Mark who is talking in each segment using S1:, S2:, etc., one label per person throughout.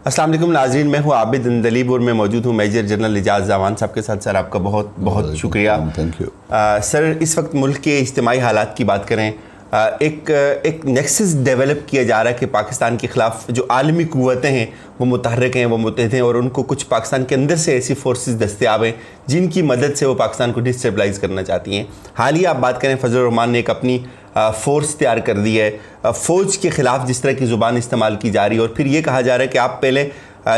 S1: अस्सलाम वालेकुम नाज़रीन, मैं हूँ आबिद अंदलीब और मैं मौजूद हूँ मेजर जनरल एजाज जवान साहब के साथ। सर आपका बहुत बहुत शुक्रिया।
S2: Thank you.
S1: सर इस वक्त मुल्क के इज्तिमाई हालात की बात करें, एक नेक्सस डेवलप किया जा रहा है कि पाकिस्तान के ख़िलाफ़ जो आलमी क़ुव्वतें हैं वो मुतहर्रिक हैं, वो मुत्तहिद हैं और उनको कुछ पाकिस्तान के अंदर से ऐसी फोर्सेस दस्तयाब हैं जिनकी मदद से वो पाकिस्तान को डिस्टेबलाइज़ करना चाहती हैं। हाल ही आप बात करें, फजलुर रहमान ने एक अपनी फ़ोर्स तैयार कर दी है। फ़ौज के ख़िलाफ़ जिस तरह की ज़ुबान इस्तेमाल की जा रही है और फिर ये कहा जा रहा है कि आप पहले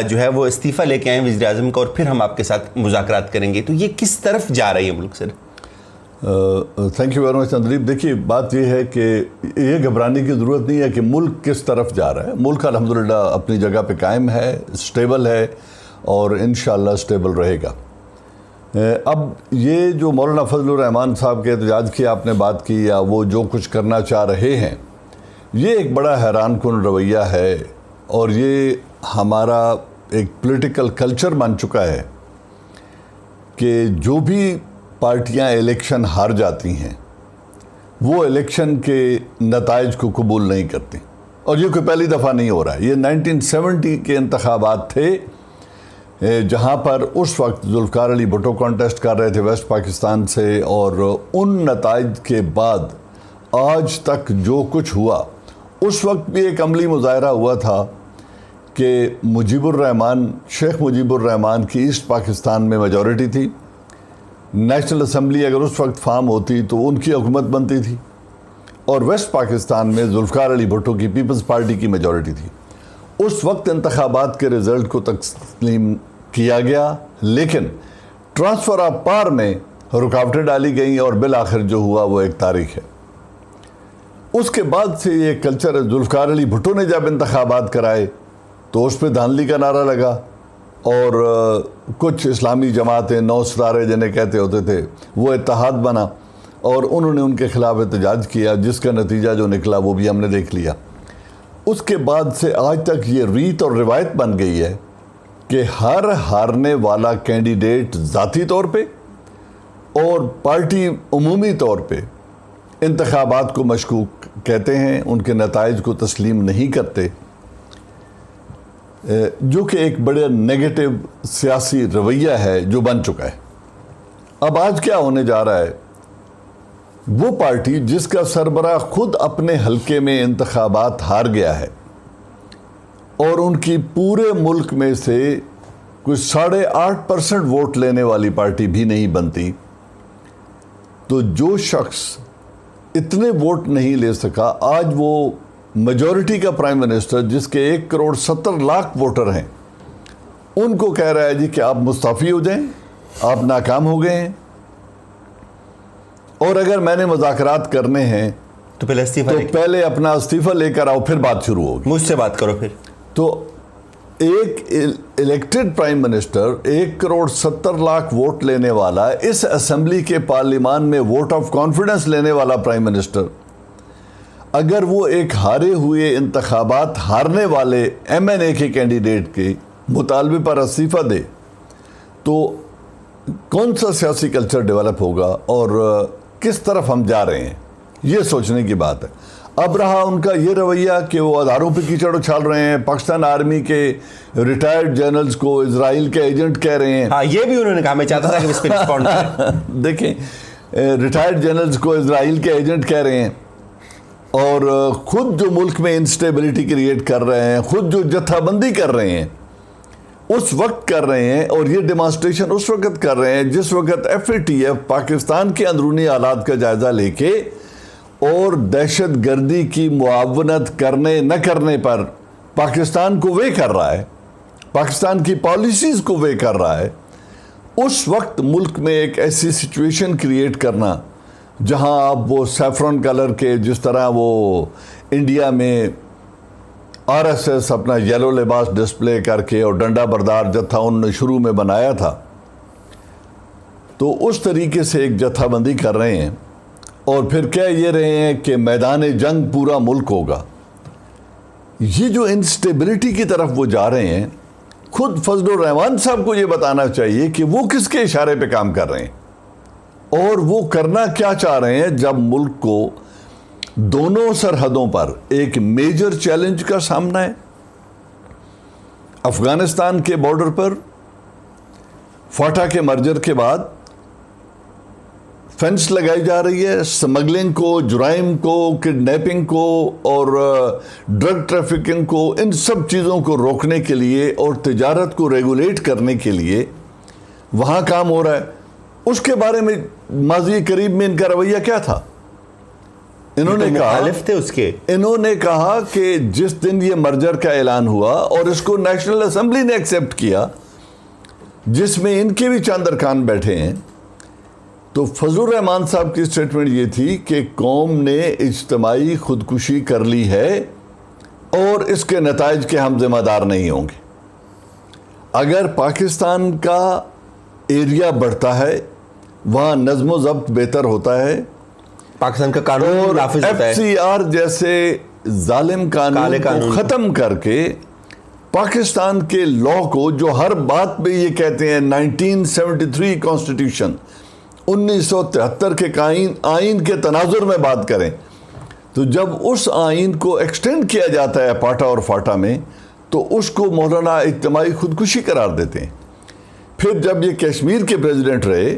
S1: जो है वो इस्तीफ़ा लेके आएँ वज़ीर आज़म का और फिर हम आपके साथ मुज़ाकरात करेंगे। तो ये किस तरफ जा रही है मुल्क? Sir
S2: thank you very much Andleeb. देखिए, बात यह है कि ये घबराने की ज़रूरत नहीं है कि मुल्क किस तरफ जा रहा है। मुल्क अल्हम्दुलिल्लाह अपनी जगह पे कायम है, स्टेबल है और इंशाअल्लाह स्टेबल रहेगा। अब ये जो मौलाना फजलुर रहमान साहब के एहतजाज की आपने बात की या वो जो कुछ करना चाह रहे हैं, ये एक बड़ा हैरान कुन रवैया है और ये हमारा एक पॉलिटिकल कल्चर बन चुका है कि जो भी पार्टियां इलेक्शन हार जाती हैं वो इलेक्शन के नताइज को कबूल नहीं करती। और ये कोई पहली दफ़ा नहीं हो रहा है। ये 1970 के इंतखाबात थे जहाँ पर उस वक्त जुल्फ़िकार अली भुट्टो कॉन्टेस्ट कर रहे थे वेस्ट पाकिस्तान से, और उन नताइज के बाद आज तक जो कुछ हुआ, उस वक्त भी एक अमली मुज़ाहरा हुआ था कि शेख मुजीबुर रहमान की ईस्ट पाकिस्तान में मेजॉरिटी थी। नेशनल असम्बली अगर उस वक्त फार्म होती तो उनकी हुकूमत बनती थी और वेस्ट पाकिस्तान में जुल्फ़िकार अली भुट्टो की पीपल्स पार्टी की मेजॉरिटी थी। उस वक्त इंतखाबात के रिज़ल्ट को तस्लीम किया गया, लेकिन ट्रांसफ़र ऑफ पावर में रुकावटें डाली गई और बिल आखिर जो हुआ वो एक तारीख है। उसके बाद से ये कल्चर है। जुल्फ़िकार अली भुट्टो ने जब इंतखाबात कराए तो उस पर धांधली का नारा लगा और कुछ इस्लामी जमातें, 9 सितारे जिन्हें कहते होते थे, वो इत्तेहाद बना और उन्होंने उनके ख़िलाफ़ एहतजाज किया, जिसका नतीजा जो निकला वो भी हमने देख लिया। उसके बाद से आज तक ये रीत और रिवायत बन गई है कि हर हारने वाला कैंडिडेट ज़ाती तौर पे और पार्टी उमूमी तौर पे इंतखाबात को मशकूक कहते हैं, उनके नताइज को तस्लीम नहीं करते, जो कि एक बड़े नेगेटिव सियासी रवैया है जो बन चुका है। अब आज क्या होने जा रहा है, वो पार्टी जिसका सरबराह खुद अपने हलके में इंतखाबात हार गया है और उनकी पूरे मुल्क में से कुछ 8.5% वोट लेने वाली पार्टी भी नहीं बनती, तो जो शख्स इतने वोट नहीं ले सका, आज वो मेजॉरिटी का प्राइम मिनिस्टर जिसके 1.70 करोड़ वोटर हैं, उनको कह रहा है जी कि आप मुस्तफ़ी हो जाएं, आप नाकाम हो गए हैं और अगर मैंने मुज़ाकरात करने हैं
S1: तो पहले
S2: अपना इस्तीफ़ा लेकर आओ, फिर बात शुरू होगी,
S1: मुझसे बात करो। फिर
S2: तो एक elected prime minister 1.70 crore vote लेने वाला, इस असेंबली के पार्लियामान में वोट ऑफ कॉन्फिडेंस लेने वाला प्राइम मिनिस्टर, अगर वो एक हारे हुए इंतखाबात हारने वाले MNA के कैंडिडेट के मुतालबे पर इस्तीफ़ा दे तो कौन सा सियासी कल्चर डेवलप होगा और किस तरफ हम जा रहे हैं, ये सोचने की बात है। अब रहा उनका ये रवैया कि वो आधारों पे कीचड़ उछाल रहे हैं, पाकिस्तान आर्मी के रिटायर्ड जनरल्स को इजराइल के एजेंट कह रहे हैं।
S1: हाँ, ये भी उन्होंने कहा, मैं चाहता था कि इस पे रिस्पॉन्ड करें।
S2: देखें, रिटायर्ड जनरल्स को इजराइल के एजेंट कह रहे हैं और ख़ुद जो मुल्क में इंस्टेबिलिटी क्रिएट कर रहे हैं, ख़ुद जो जत्थाबंदी कर रहे हैं उस वक्त कर रहे हैं, और ये डेमॉन्स्ट्रेशन उस वक्त कर रहे हैं जिस वक्त FATF पाकिस्तान के अंदरूनी हालात का जायज़ा लेके और दहशत गर्दी की मुआवनत करने न करने पर पाकिस्तान को वे कर रहा है, पाकिस्तान की पॉलिसीज़ को वे कर रहा है। उस वक्त मुल्क में एक ऐसी सिचुएशन क्रिएट करना जहां आप वो सैफरन कलर के, जिस तरह वो इंडिया में RSS अपना येलो लिबास डिस्प्ले करके और डंडा बरदार जत्था उन्होंने शुरू में बनाया था, तो उस तरीके से एक जत्थाबंदी कर रहे हैं और फिर कह ये रहे हैं कि मैदान जंग पूरा मुल्क होगा। ये जो इंस्टेबिलिटी की तरफ वो जा रहे हैं, खुद फजलुर रहमान साहब को ये बताना चाहिए कि वो किसके इशारे पे काम कर रहे हैं और वो करना क्या चाह रहे हैं, जब मुल्क को दोनों सरहदों पर एक मेजर चैलेंज का सामना है। अफगानिस्तान के बॉर्डर पर फाटा के मर्जर के बाद फेंस लगाई जा रही है स्मगलिंग को, जुराइम को, किडनैपिंग को और ड्रग ट्रैफिकिंग को, इन सब चीज़ों को रोकने के लिए और तिजारत को रेगुलेट करने के लिए वहाँ काम हो रहा है। उसके बारे में माजी करीब में इनका रवैया क्या था? इन्होंने कहा कि जिस दिन ये मर्जर का ऐलान हुआ और इसको नेशनल असेंबली ने एक्सेप्ट किया, जिसमें इनके भी चंद अरकान बैठे हैं, तो फजलुर रहमान साहब की स्टेटमेंट ये थी कि कौम ने इज्तिमाई खुदकुशी कर ली है और इसके नताइज के हम जिम्मेदार नहीं होंगे। अगर पाकिस्तान का एरिया बढ़ता है, वहाँ नज़्म ज़ब्त बेहतर होता है,
S1: पाकिस्तान का कानून
S2: और
S1: नाफिज होता है,
S2: FCR जैसे जालिम कानून को ख़त्म करके पाकिस्तान के लॉ को, जो हर बात पे ये कहते हैं 1973 कॉन्स्टिट्यूशन 1973 के आइन के तनाजुर में बात करें, तो जब उस आइन को एक्सटेंड किया जाता है पाटा और फाटा में, तो उसको मौलाना इज्तिमाई खुदकुशी करार देते हैं। फिर जब ये कश्मीर के प्रेसिडेंट रहे,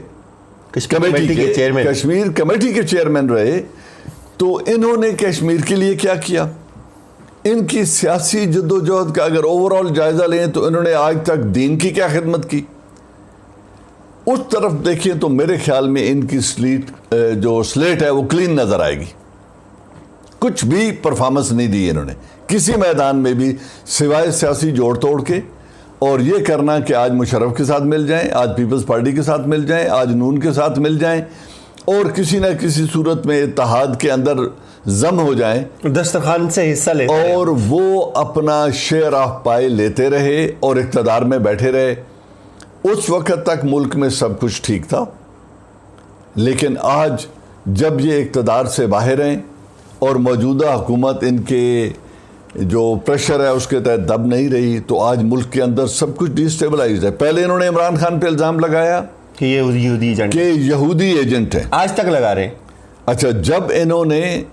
S2: कश्मीर कमेटी के चेयरमैन रहे, तो इन्होंने कश्मीर के लिए क्या किया? इनकी सियासी जद्दोजहद का अगर ओवरऑल जायजा लें तो इन्होंने आज तक दीन की क्या खिदमत की? उस तरफ देखिए तो मेरे ख्याल में इनकी स्लेट है वो क्लीन नजर आएगी। कुछ भी परफॉर्मेंस नहीं दी इन्होंने किसी मैदान में भी, सिवाय सियासी जोड़ तोड़ के, और ये करना कि आज मुशर्रफ के साथ मिल जाएं, आज पीपल्स पार्टी के साथ मिल जाएं, आज नून के साथ मिल जाएं और किसी न किसी सूरत में इत्तेहाद के अंदर जम हो जाएं,
S1: दस्तरखान से हिस्सा लेते
S2: और वो अपना शेयर ऑफ पाई लेते रहे और इक़्तिदार में बैठे रहे। उस वक्त तक मुल्क में सब कुछ ठीक था, लेकिन आज जब ये इक़्तिदार से बाहर हैं और मौजूदा हुकूमत इनके जो प्रेशर है उसके तहत दब नहीं रही, तो आज मुल्क के अंदर सब कुछ डिस्टेबलाइज है। पहले इन्होंने इमरान खान पे इल्ज़ाम लगाया
S1: कि ये यहूदी एजेंट है,
S2: आज तक लगा रहे। अच्छा, जब इन्होंने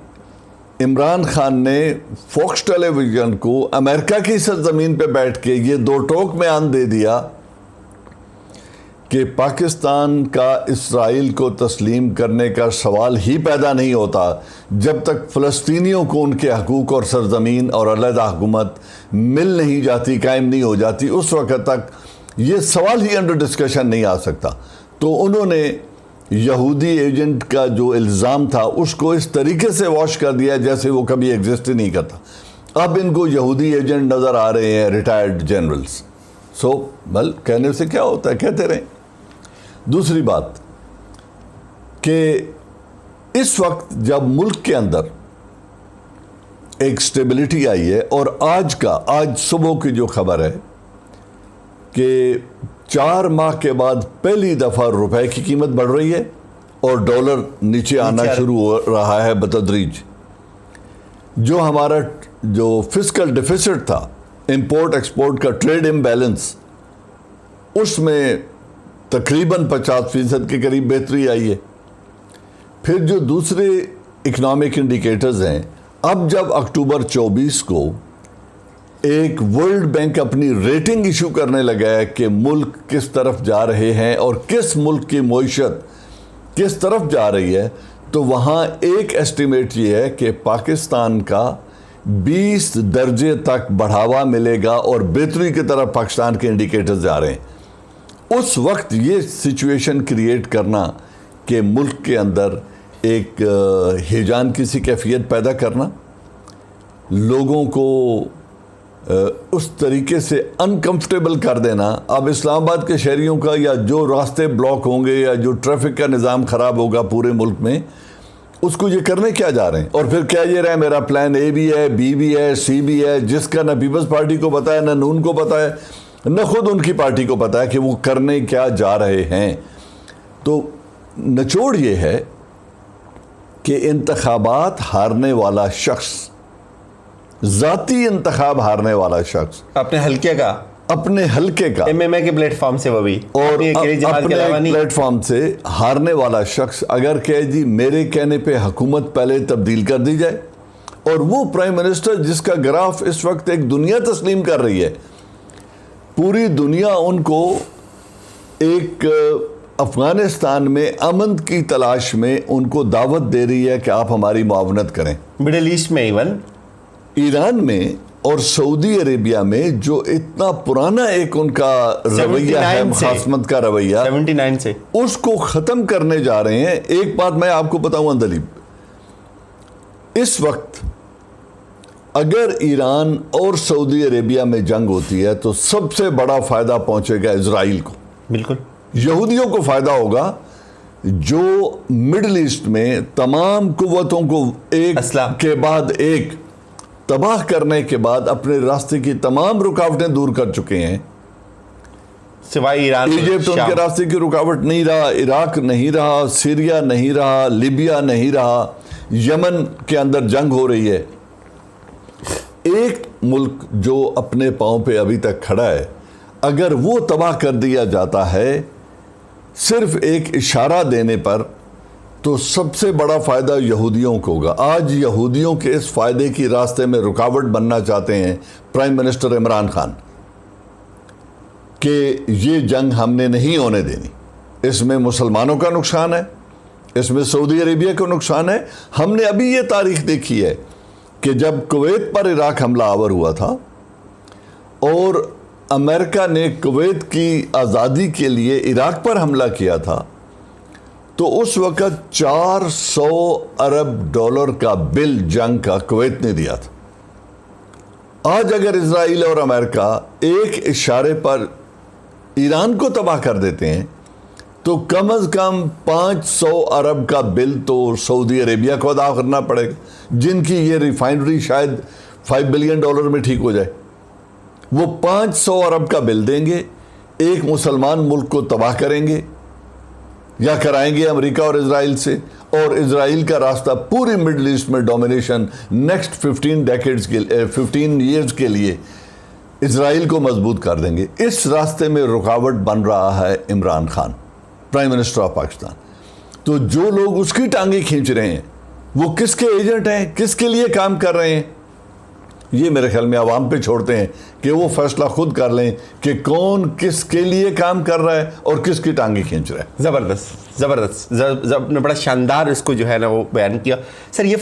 S2: इमरान खान ने फॉक्स टेलीविजन को अमेरिका की सरजमीन पे बैठ के ये दो टोक में आन दे दिया कि पाकिस्तान का इसराइल को तस्लीम करने का सवाल ही पैदा नहीं होता जब तक फ़लस्तीनियों को उनके हकूक़ और सरजमीन और अलहदा हुकूमत मिल नहीं जाती, कायम नहीं हो जाती, उस वक़्त तक ये सवाल ही अंडर डिस्कशन नहीं आ सकता। तो उन्होंने यहूदी एजेंट का जो इल्ज़ाम था उसको इस तरीके से वॉश कर दिया जैसे वो कभी एग्जिस्ट ही नहीं करता। अब इनको यहूदी एजेंट नज़र आ रहे हैं, रिटायर्ड जनरल्स। बल कहने से क्या होता है, कहते रहें। दूसरी बात कि इस वक्त जब मुल्क के अंदर एक स्टेबिलिटी आई है, और आज सुबह की जो खबर है कि 4 माह के बाद पहली दफ़ा रुपए की कीमत बढ़ रही है और डॉलर नीचे आना शुरू हो रहा है बतदरीज। जो हमारा जो फिस्कल डिफिसिट था, इंपोर्ट एक्सपोर्ट का ट्रेड इम्बैलेंस, उसमें तकरीबन 50% के करीब बेहतरी आई है। फिर जो दूसरे इकनॉमिक इंडिकेटर्स हैं, अब जब अक्टूबर 24 को एक वर्ल्ड बैंक अपनी रेटिंग इशू करने लगा है कि मुल्क किस तरफ जा रहे हैं और किस मुल्क की मईशत किस तरफ जा रही है, तो वहाँ एक एस्टिमेट ये है कि पाकिस्तान का 20 दर्जे तक बढ़ावा मिलेगा और बेहतरी की तरफ पाकिस्तान के इंडिकेटर्स जा रहे हैं। उस वक्त ये सिचुएशन क्रिएट करना कि मुल्क के अंदर एक हिजान किसी कैफियत पैदा करना, लोगों को उस तरीके से अनकंफर्टेबल कर देना। अब इस्लामाबाद के शहरियों का या जो रास्ते ब्लॉक होंगे या जो ट्रैफिक का निज़ाम ख़राब होगा पूरे मुल्क में, उसको ये करने क्या जा रहे हैं? और फिर क्या ये रहा, मेरा प्लान ए भी है, बी भी है, सी भी है, जिसका ना पीपल्स पार्टी को पता है, ना नून को पता है, न खुद उनकी पार्टी को पता है कि वो करने क्या जा रहे हैं। तो निचोड़ ये है कि इंतखाबात हारने वाला शख्स, ज़ाती इंतखाब हारने वाला शख्स,
S1: अपने हल्के का
S2: एमएमए के प्लेटफॉर्म से, वो भी और अपने प्लेटफॉर्म से हारने वाला शख्स अगर कहे जी मेरे कहने पे हुकूमत पहले तब्दील कर दी जाए, और वो प्राइम मिनिस्टर जिसका ग्राफ इस वक्त एक दुनिया तस्लीम कर रही है, पूरी दुनिया उनको एक अफगानिस्तान में अमन की तलाश में उनको दावत दे रही है कि आप हमारी मुआवनत करें।
S1: मिडिल ईस्ट में इवन
S2: ईरान में और सऊदी अरेबिया में जो इतना पुराना एक उनका रवैया है, मुखासमत का रवैया
S1: 79 से,
S2: उसको ख़त्म करने जा रहे हैं। एक बात मैं आपको बताऊं अंदलीब, इस वक्त अगर ईरान और सऊदी अरेबिया में जंग होती है तो सबसे बड़ा फ़ायदा पहुंचेगा इजराइल को।
S1: बिल्कुल,
S2: यहूदियों को फ़ायदा होगा जो मिडिल ईस्ट में तमाम कुव्वतों को एक के बाद एक तबाह करने के बाद अपने रास्ते की तमाम रुकावटें दूर कर चुके हैं,
S1: सिवाय ईरान।
S2: इजिप्ट उनके रास्ते की रुकावट नहीं रहा, इराक नहीं रहा, सीरिया नहीं रहा, लीबिया नहीं रहा, यमन के अंदर जंग हो रही है। एक मुल्क जो अपने पांव पे अभी तक खड़ा है, अगर वो तबाह कर दिया जाता है सिर्फ एक इशारा देने पर, तो सबसे बड़ा फ़ायदा यहूदियों को होगा। आज यहूदियों के इस फ़ायदे की रास्ते में रुकावट बनना चाहते हैं प्राइम मिनिस्टर इमरान खान कि ये जंग हमने नहीं होने देनी। इसमें मुसलमानों का नुकसान है, इसमें सऊदी अरेबिया का नुकसान है। हमने अभी ये तारीख देखी है कि जब कुवैत पर इराक हमला आवर हुआ था और अमेरिका ने कुवैत की आज़ादी के लिए इराक पर हमला किया था, तो उस वक़्त 400 अरब डॉलर का बिल जंग का कुवैत ने दिया था। आज अगर इजराइल और अमेरिका एक इशारे पर ईरान को तबाह कर देते हैं तो कम से कम 500 अरब का बिल तो सऊदी अरेबिया को अदा करना पड़ेगा, जिनकी ये रिफाइनरी शायद $5 बिलियन में ठीक हो जाए। वो 500 अरब का बिल देंगे, एक मुसलमान मुल्क को तबाह करेंगे या कराएंगे अमेरिका और इजराइल से, और इजराइल का रास्ता पूरी मिडिल ईस्ट में डोमिनेशन नेक्स्ट 15 ईयर्स के लिए इजराइल को मजबूत कर देंगे। इस रास्ते में रुकावट बन रहा है Imran Khan, prime minister of Pakistan. तो जो लोग उसकी टांगे खींच रहे हैं वो किसके एजेंट हैं, किसके लिए काम कर रहे हैं, ये मेरे ख्याल में आवाम पे छोड़ते हैं कि वो फैसला खुद कर लें कि कौन किसके लिए काम कर रहा है और किसकी टांगे खींच रहा है।
S1: ज़बरदस्त, ज़बरदस्त, बड़ा शानदार इसको जो है ना वो बयान किया सर। ये